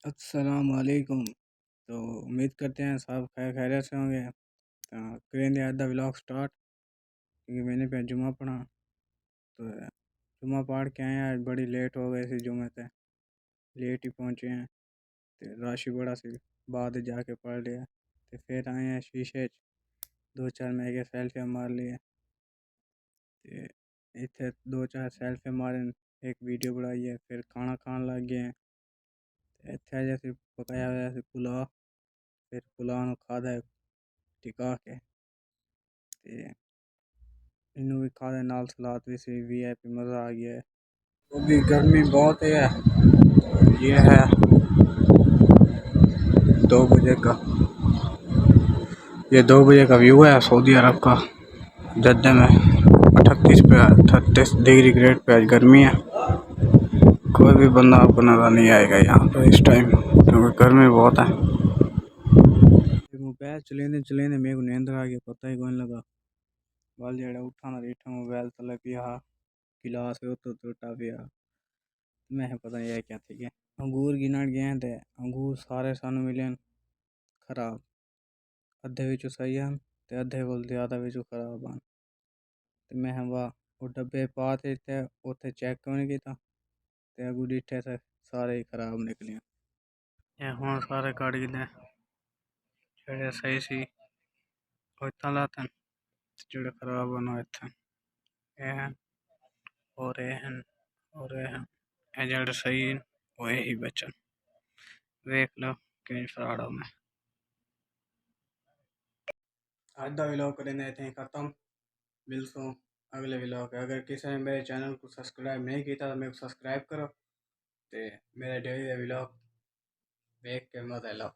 अस्सलाम वालेकुम। तो उम्मीद करते हैं सब खैरियत से होंगे। तो करेंगे आज दा व्लॉग स्टार्ट, क्योंकि मैंने पे जुम्मा पढ़ा। तो जुम्मा पढ़ के आए हैं, आज बड़ी लेट हो गए थे जुम्मे ते, लेट ही पहुँचे हैं। तो रश ही बड़ा सी, बाद जाके पढ़ लिया। तो फिर आए हैं शीशे च, दो चार मैगे सेल्फी मार लिए। ते इत्थे दो चार सेल्फी मारे, एक वीडियो बनाई है, फिर खाना खान लग गए हैं। ते इत्थे जैसे पकाया हुआ सी पुलाव, फिर पुलाव नू खादा टिका के। ते इनू भी खा दे, नाल सलाद भी सी, वीआईपी मज़ा आ गया है। अभी गर्मी बहुत है। ये है 2 बजे का, ये 2 बजे का व्यू है सऊदी अरब का। जद्दे में 38 डिग्री ग्रेड पे आज गर्मी है। कोई भी बंदा आपको नज़र नहीं आएगा यहाँ पे इस टाइम, क्योंकि गर्मी बहुत है। मोबाइल चलेंदे चलेंदे मेरे को नींद आ गया, पता ही कोई नहीं लगा। बल जेड़ा उठा ना रिठा मोबाइल तले पिया, गिलास तो टुटा पिया। मैं पता नहीं है क्या थी। अंगूर गिनण गए थे, अंगूर सारे सानू मिले खराब। अद्धे विचों सही हैं ते अद्धे कोल ज़्यादा विचों खराब हैं। ते मैं वाह, वो डब्बे पा ते उत्थे चेक क्यों नहीं किया। ते अगू डिठे थे सारे ही खराब निकले। ये हुण सारे कट गए, जेड़े सही सी वो इत्थां लाते हैं, जेड़े खराब हैं वो इत्थां। ये हैं और ये हैं और ये हैं, ये जेड़े सही हैं वो यही बचन। देख लो कि फ्रॉड में। आज दा व्लॉग करेंगे इत्थे ही खत्म। मिलसूं अगले व्लॉग। अगर किसी ने मेरे चैनल को सब्सक्राइब नहीं किया तो मेरे को सब्सक्राइब करो, ते मेरे डेली दे व्लॉग देख के मजा लो।